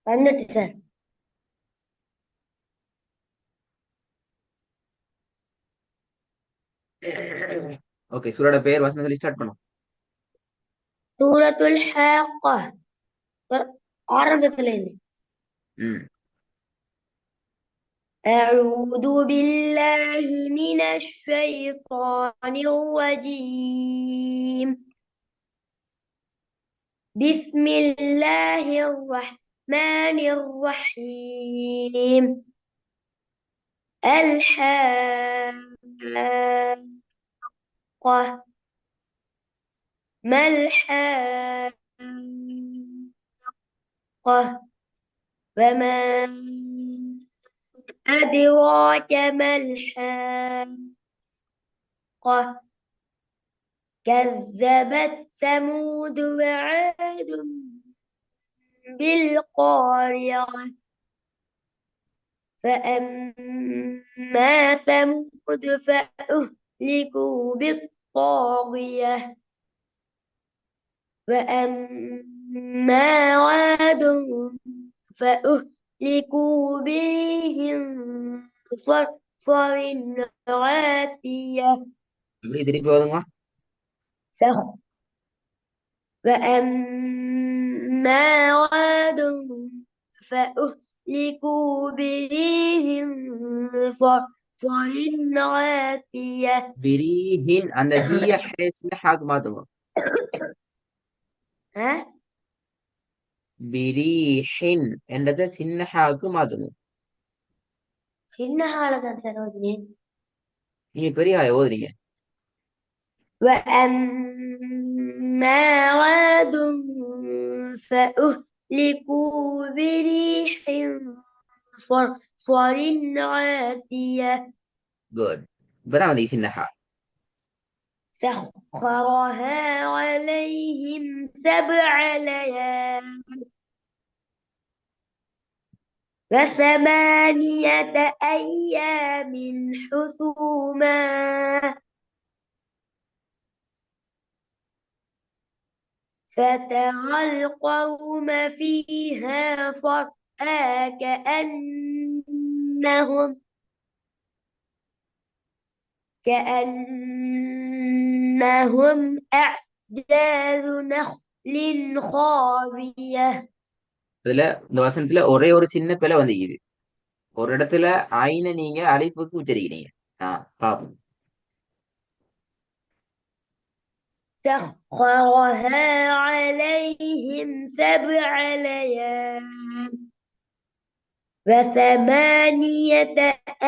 வந்துட்டு sir. Okay, சூரோட பேர் வசனம் சொல்லி ஸ்டார்ட் பண்ணும். சூரத்துல் ஹாக்கா. ஆரம்பத்துல இருந்து. ம் أعوذ بالله من الشيطان الرجيم. بسم الله الرحمن الرحيم. الحاقة. ما الحاقة؟ وما أدراك ما الحاقة؟ كذبت ثمود وعاد بالقارعة. فأما ثمود فأهلكوا بالطاغية. وأما عاد فأهلكوا بريح صرصر عاتية. இப்படி திருப்பி போதுங்க. وأما عاد فأهلكوا بريح صرصر عاتية. விரீஹின் அந்த ஹிய ஹேஸ்ல ஹாக்கு மாத்துங்க. ها விரீஹின் என்றதை சின்ன ஹாக்கு மாத்துங்க. சின்ன ஹாலதான் சரோஜினி. நீங்க பெரிய ஹாய ஓதுறீங்க. وأما عاد فأهلكوا بريح صرصر عاتية. குட். இப்பதான் வந்து சின்ன ஹா. سخرها عليهم 7 ليال وثمانية أيام حسوما فترى القوم فيها صرعى كأنهم أعجاز نخل خاوية. அதுல இந்த வசனத்துல ஒரே ஒரு சின்ன பிழை வந்து இது. ஒரு இடத்துல ஐன நீங்க அழைப்புக்கு உச்சரிக்கிறீங்க. பாப்போம். سخرها عليهم 7 ليال وثمانية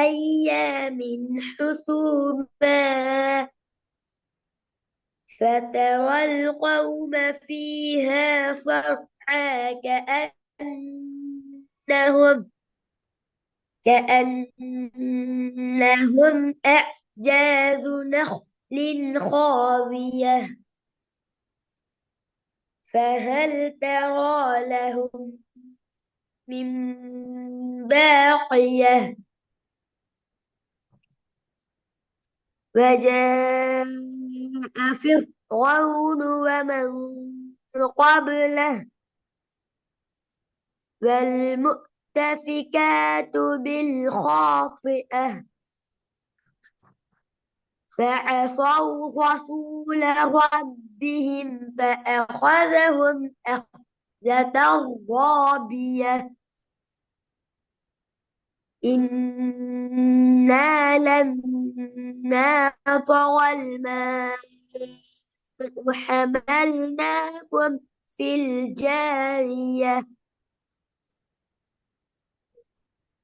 أيام حسوما فترى القوم فيها صرعى كأنهم أعجاز نخل خاوية. فهل ترى لهم من باقية. وجاء فرعون ومن قبله والمؤتفكات بالخاطئة فعصوا رسول ربهم فأخذهم أخذة رابية. إنا لما طغى الماء وحملناكم في الجارية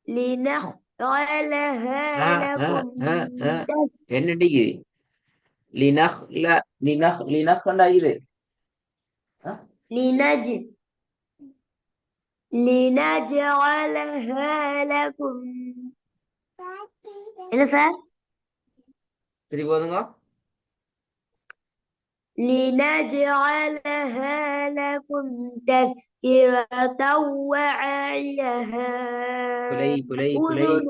لنخلها لكم என்னடி லினஹ் லினஹ் லினஹ்ண்டா இது لنج لنجعلها لكم. என்ன சார்? சரி போதுங்க. لنجعلها لكم تذكرة وعيها குலை குலை குலை. أذن.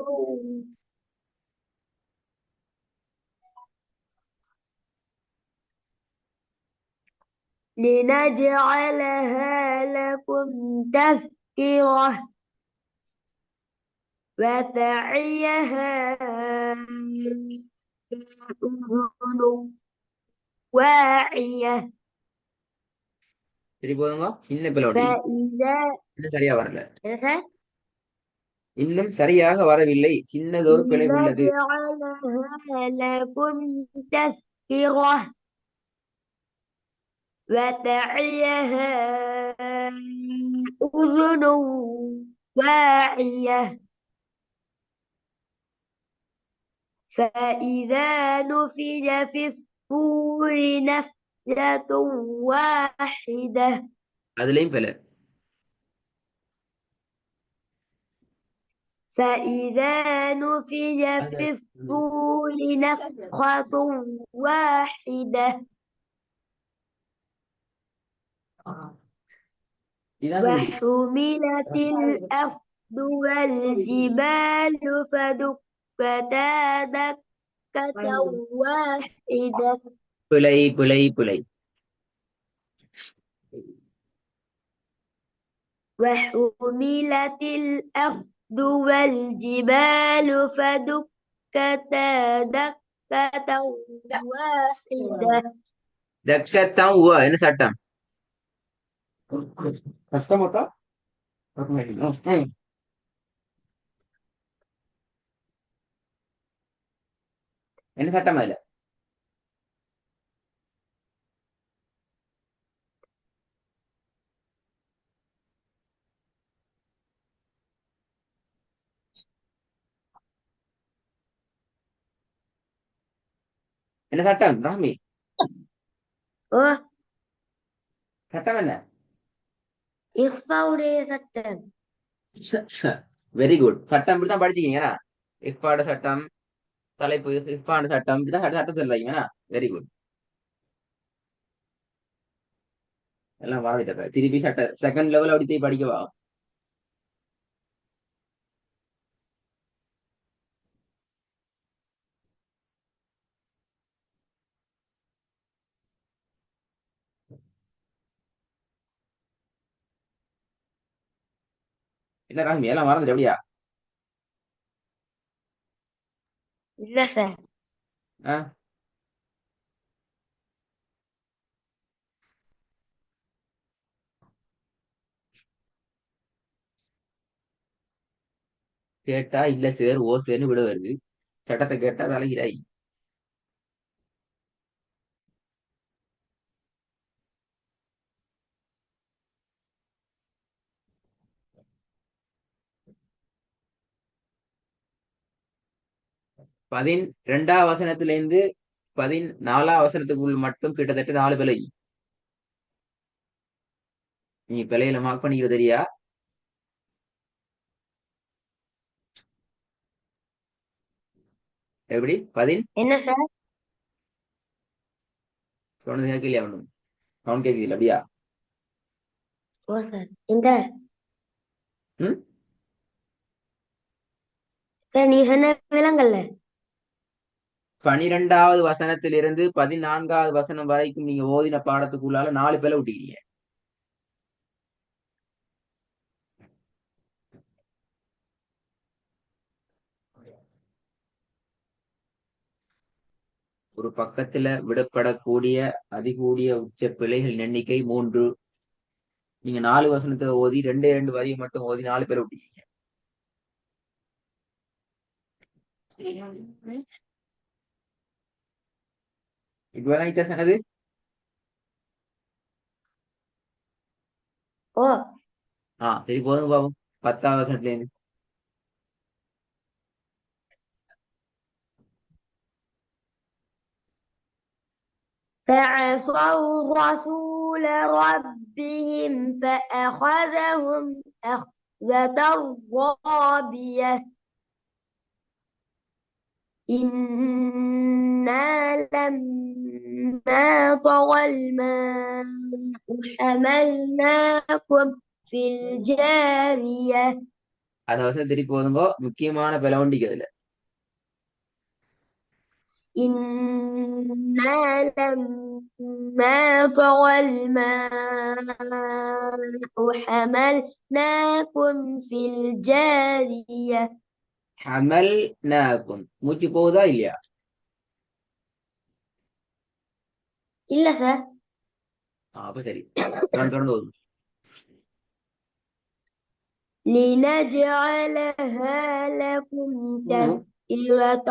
لنجعلها لكم تذكرة تذكرة وتعيها أذن واعية திருப்பி போதுங்க சின்ன பிள்ளை فإذا இன்னும் சரியா வரல إذا இன்னும் சரியாக வரவில்லை சின்னதொரு பிழை உள்ளது جعلها لكم تذكرة وتعيها أذن واعية فإذا نفج في الصور نفجة واحدة அதுலயும் பிழை فإذا نفج في الصور نفخة واحدة وحملت الأرض والجبال فدكتا دكة واحدة பிழை பிழை பிழை وحملت الأرض والجبال فدكتا دكة واحدة தக்கத்தான் என்ன சட்டம் கஷ்டமாட்டா என்ன சட்டம் அதுல என்ன சட்டம் ராமி أوه சட்டம் என்ன إخفاء சட்டம் வெரி குட் சட்டம் இப்படித்தான் படிச்சிருக்கீங்க இஃபாட சட்டம் தலைப்பு இஃபாட சட்டம் இப்படிதான் சட்டம் சொல்றீங்க வெரி குட் எல்லாம் வாங்கிட்ட திருப்பி சட்ட செகண்ட் லெவல் அப்படி போய் படிக்கவா என்ன ராமி எல்லாம் மறந்துட்டு எப்படியா இல்ல சார் ஆஹ் கேட்டா இல்ல சார் ஓ சேர்னு விட வருது சட்டத்தை கேட்டா தலைகிறாய் பதிரெண்டாம் வசனத்திலிருந்து 14ஆம் வசனத்துக்குள் மட்டும் கிட்டத்தட்ட 4 பிழை நீ பிழையில மார்க் பண்ணிக்கிற தெரியா எப்படி என்ன சார் சொன்னது கேட்கலையா ஒன்றும் சவுண்ட் கேட்கல அப்படியா ஓ சார் இந்த ம் சார் நீ சொன்ன விலங்கல்ல 12ஆவது வசனத்திலிருந்து 14ஆவது வசனம் வரைக்கும் நீங்க ஓதின பாடத்துக்குள்ளால 4 பிழை விட்டீங்க ஒரு பக்கத்துல விடப்படக்கூடிய அதிகூடிய உச்ச பிழைகளின் எண்ணிக்கை 3 நீங்க 4 வசனத்தை ஓதி 2 வரியை மட்டும் ஓதி 4 பேரை விட்டீங்க இப்பதான் வித்தியாசம் என்னது ஓ சரி போதுங்க பாபு 10ஆம் வசனத்துல இருந்து فعصوا رسول ربهم فأخذهم أخذة رابية إنا لما طغى الماء حملناكم في الجارية அந்த வசனம் திருப்பி போதுங்க முக்கியமான பிளவண்டிக்கு அதுல إنا لما طغى الماء حملناكم في الجارية. حملناكم மூச்சு போகுதா இல்லையா? இல்ல சார். அப்ப சரி, தொடர்ந்து வரும். لنجعلها لكم تذكرة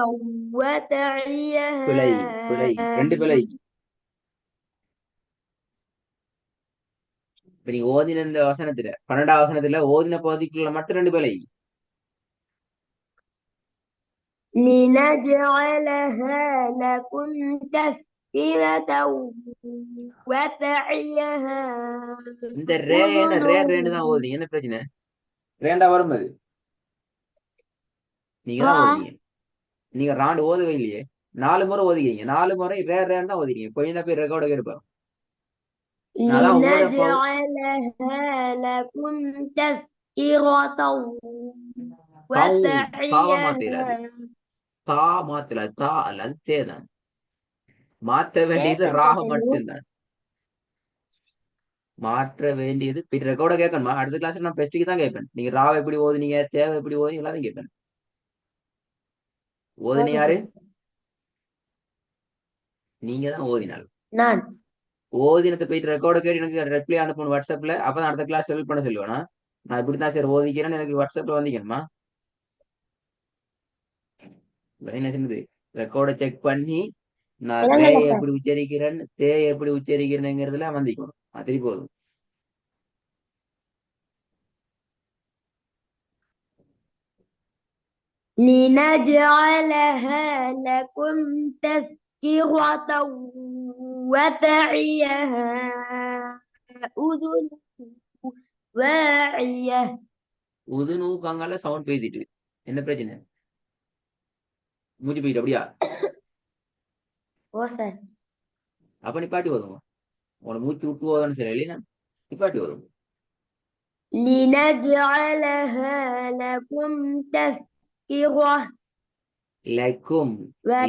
وتعيها பிழை பிழை, ரெண்டு பிழை. இப்ப நீ ஓதின இந்த வசனத்துல 12ஆம் வசனத்துல ஓதின பகுதிக்குள்ள மட்டும் ரெண்டு பிழை. لنجعلها لكم تذكرة وتعيها இந்த ரே என்ன أذن ரேன்னு தான் ஓதுறீங்க, என்ன பிரச்சனை? ரேண்டா வரும் அது, நீங்க தான் را. ஓதுறீங்க. நீங்க ராண்டு ஓதவே இல்லையே, 4 முறை ஓதிக்கிறீங்க, 4 முறை ரேன்னு தான் ஓதுறீங்க. கொஞ்சம் தான் பேர் ரெக்கார்டு கேட்பேன். நான் தான் உங்களோட لنجعلها لكم تذكرة தாவ وتعيها. மாத்தேராது, தா மாத்தல, தா அல்ல, அது தேதான். மாற்ற வேண்டியது ராக மட்டும்தான். மாற்ற வேண்டியது ரெக்கார்ட கேட்கணுமா? அடுத்த கிளாஸ் நான் பெஸ்ட்டுக்கு தான் கேட்பேன். நீங்க ராவ எப்படி ஓதுனீங்க, தேவை எப்படி ஓதுனீங்க, எல்லாத்தையும் கேட்பேன். ஓதுன ஓகே யாரு? சார். நீங்க தான் ஓதினால். நான் ஓதினத்தை போயிட்டு ரெக்கார்ட கேட்டு எனக்கு ரெப்ளை அனுப்பணும் வாட்ஸ்அப்ல. அப்பதான் அடுத்த கிளாஸ் ஹெல்ப் பண்ண சொல்லுவேனா? நான் இப்படித்தான் சரி ஓதிக்கிறேன்னு எனக்கு வாட்ஸ்அப்ல வந்தீங்கம்மா. என்ன சொன்னது? ரெக்கார்டை செக் பண்ணி நான் ரே விளங்கல சார். எப்படி உச்சரிக்கிறேன், தே எப்படி உச்சரிக்கிறேங்கிறதுல வந்திக்கணும். அது போதும். لنجعلها لكم تذكرة وتعيها أذن واعية. உது நூக்காங்கால சவுண்ட் பேசிட்டு என்ன பிரச்சனை? மூச்சு போயிட்டு அப்படியா? ஓ சார். அப்ப நிப்பாட்டி ஓதுங்க. உன மூச்சு விட்டு ஓதணும் சரி இல்லையா? நிப்பாட்டி ஓதுங்க. لنجعلها لكم تذكرة லக்கும்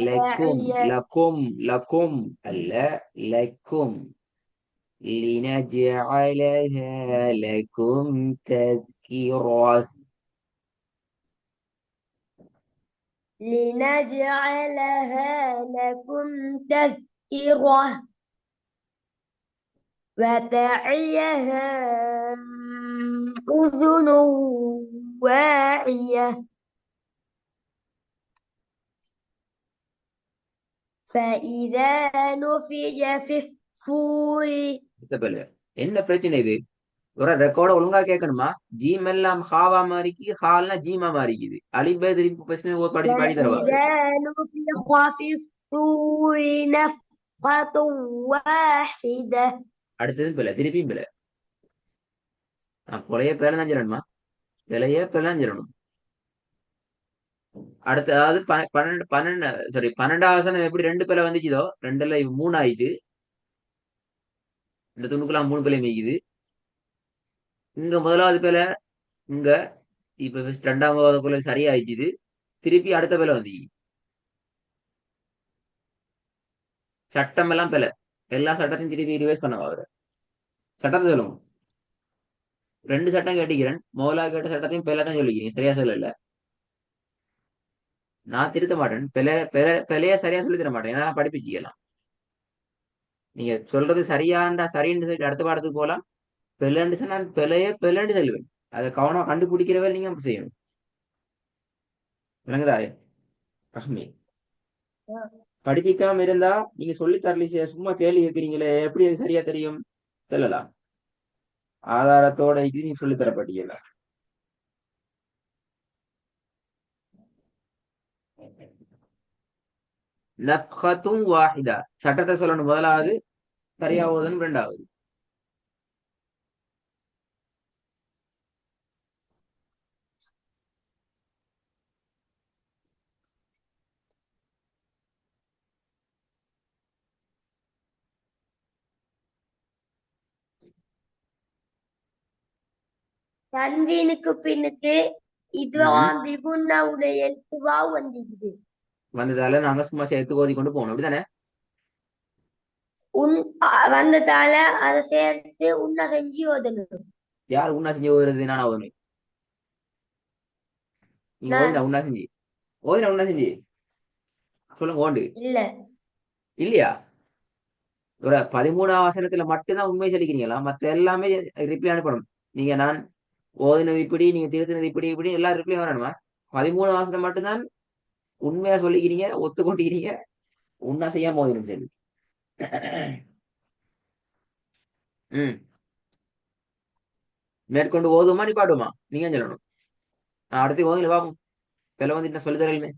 லக்கும் وتعيها. லக்கும் லக்கும் அல்ல, லக்கும். لنجعلها لكم تذكرة. لنجعلها لكم تذكرة وتعيها أذن واعية. فإذا نفج في الصور. என்ன பிரச்சனை இது? ஒரு ரெக்கார்ட ஒழுங்கா கேட்கணுமா? ஜீம் எல்லாம் ஹாவா மாறிக்கு, ஹால்னா ஜீமா மாறிக்குது. அலிபே திருப்பி பிரச்சனை படி பாடி தருவாரு. فإذا نفخ في الصور نفخة واحدة. அடுத்தது பிள்ளை, திருப்பியும் பிள்ளை. நான் கொலைய பேல தான் சொல்லணுமா? விலைய பேல தான் சொல்லணும். அடுத்து அதாவது 12ஆம் வசனம் எப்படி ரெண்டு பேல வந்துச்சுதோ, ரெண்டுல 3 ஆயிட்டு, இந்த துணுக்குலாம் 3 பேல மேய்க்குது. இங்க முதலாவது பேல இங்க இப்ப 2ஆம் சரியாயிடுச்சு. திருப்பி அடுத்த பேல வந்து சட்டம் எல்லாம் பேல, எல்லா சட்டத்தையும் திருப்பி ரிவைஸ் பண்ண அவரு. சட்டத்தை சொல்லுங்க. 2 சட்டம் கேட்டிக்கிறேன். முதலா கேட்ட சட்டத்தையும் பேல தான் சொல்லிக்கிறீங்க, சரியா சொல்லல. நான் திருத்த மாட்டேன். பிழைய சரியா சொல்லி தர மாட்டேன். ஏன்னா நான் படிப்பிச்சுக்கலாம். நீங்க சொல்றது சரியாண்டா சரின்னு சொல்லி அடுத்த பாடத்துக்கு போலாம். பிள்ளைன்னு சொன்னா பிள்ளைன்னு சொல்லுவேன். அதை கவனம் கண்டுபிடிக்கிறவே நீங்க செய்யணும். விளங்குதா ரஹ்மி? படிப்பிக்காம இருந்தா நீங்க சொல்லி தரலீங்க, சும்மா கேள்வி கேட்கிறீங்களே, எப்படி அது சரியா தெரியும்? சொல்லலாம். ஆதாரத்தோட இது நீ சொல்லி தரப்பட்டீங்களா? நஃப்ஹத்தும் வாஹிதா, சட்டத்தை சொல்லணும் முதலாவது, சரியாவதுன்னு 2வது. தன்வீனுக்கு பின்னுக்கு இதுவா பிகுன்னா உடைய எழுத்துவா வந்திக்குது. வந்ததால நாங்க சும்மா சேர்த்து ஓதி கொண்டு போகணும் அப்படிதானே? உன் வந்ததால அதை சேர்த்து உன்னை செஞ்சு ஓதணும். யார் உண்ணா செஞ்சு ஓதுறது? நானா ஓதுனேன்? நீங்க நான் ஓதினா உண்ணா செஞ்சு? ஓதினா உண்ணா செஞ்சு? சொல்லுங்க ஓண்டு. இல்ல. இல்லையா? ஒரு 13ஆம் வசனத்துல மட்டும்தான் உண்மை சொல்லிக்கிறீங்களா? மத்த எல்லாமே ரிப்ளை அனுப்பணும். நீங்க நான் ஓதினது இப்படி, நீங்க திருத்தினது இப்படி இப்படி எல்லா ரிப்ளையும் வரணுமா? 13ஆம் வசனம் மட்டும்தான் உண்மையா சொல்லிக்கிறீங்க, ஒத்துக்கொண்டிருக்கிறீங்க. உண்ணா செய்யாம ஓதினும் சரி. ம். மேற்கொண்டு ஓதுமா நீ பாடுமா? நீங்க சொல்லணும். நான் அடுத்து ஓதுல பாப்போம். பிள்ளை வந்துட்டு சொல்லி தரலுமே.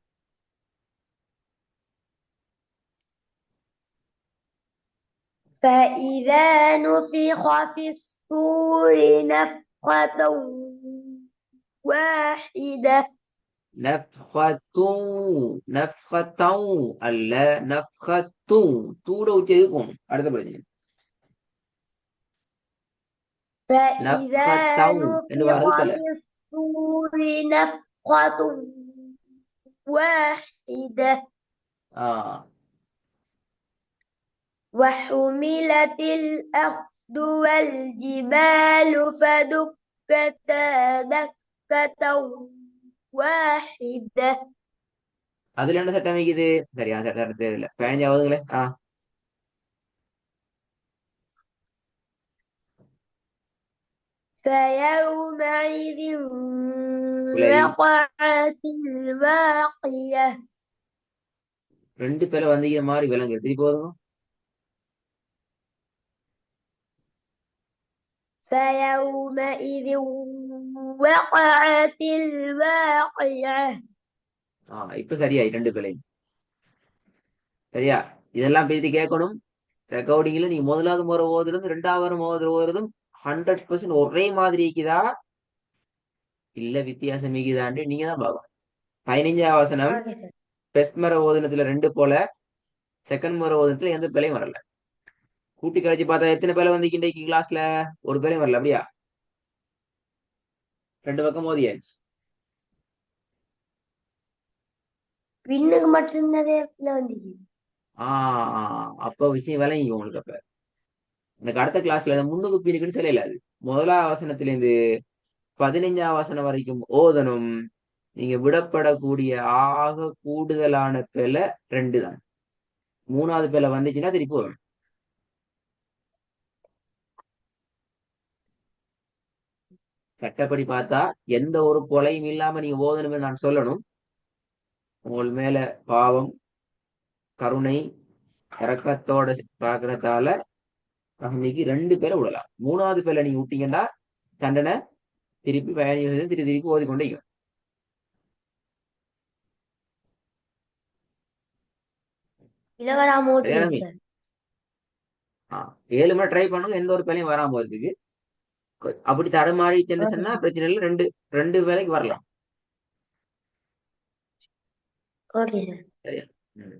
فإذا نفخ في الصور نفخة واحدة. நஃப்கத்தும் அல்ல, நஃப்கத்தும் தூட உச்சது போகணும். அடுத்த பிரச்சனை فإذا நஃப்கத்தவும் என்று வர்றது نفخ பிள்ளை. في الصور نفخة واحدة ஆஹ் وحملت الأرض والجبال فدكتا دكة واحدة அதுல என்ன சட்டம் வைக்குது? சரியா சட்டம் தேவையில்லை. 15ஆவதுங்களே. فيومئذ பிள்ளை. وقعت الواقية. ரெண்டு பேரை வந்திக்கிற மாதிரி விலங்கு திருப்பி போதுங்க. فيومئذ وقعت الواقعة. இப்ப சரியாய் ரெண்டு பிள்ளை. சரியா? இதெல்லாம் பேசி கேட்கணும். ரெக்கார்டிங்ல நீங்க முதலாவது முறை ஓதுறது 2வது முறை ஓதுறதும் 100% ஒரே மாதிரி இருக்குதா இல்ல வித்தியாசம் இருக்குதான்னு நீங்க தான் பார்க்கணும். 15ஆம் வசனம் ஓகே சார். ஃபர்ஸ்ட் முறை ஓதுனதுல 2 போல, செகண்ட் முறை ஓதுனதுல எந்த பிழையும் வரல. கூட்டி கழிச்சு பார்த்தா எத்தனை பேரை வந்து இன்றைக்கு கிளாஸ்ல ஒரு பேரையும் வரல. அப்படியா? ரெண்டு பக்கம் ஓதியாச்சு. விண்ணுக்கு மட்டும் நிறைய வந்துச்சு. அப்ப விஷயம் விளங்கி உங்களுக்கு. அப்ப எனக்கு அடுத்த கிளாஸ்ல முன்னுக்கு பின்னுக்குன்னு சொல்லல. அது முதலாம் வசனத்திலிருந்து 15ஆம் வசனம் வரைக்கும் ஓதணும். நீங்க விடப்படக்கூடிய ஆக கூடுதலான பிழை 2 தான். 3வது பிழை வந்துச்சுன்னா திருப்பி வரும். சட்டப்படி பார்த்தா எந்த ஒரு கொலையும் இல்லாம நீங்க ஓதணும்னு நான் சொல்லணும். உங்கள் மேல பாவம், கருணை, இரக்கத்தோட பார்க்கறதால இன்னைக்கு 2 பேரை விடலாம். 3வது பேரை நீங்க விட்டீங்கன்னா தண்டனை திருப்பி 15 திருப்பி திருப்பி ஓதிக்கொண்டே இருக்கும். இளவராம ஓதுறேன் சரியானமே? சார். 7 முறை ட்ரை பண்ணுங்க, எந்த ஒரு பிழையும் வராம போறதுக்கு. அப்படி தடுமாறிச்சுன்னு ஓகே சொன்னா சார். பிரச்சனை இல்லை. ரெண்டு ரெண்டு வேலைக்கு வரலாம். Okay sir. சரியா? ம்.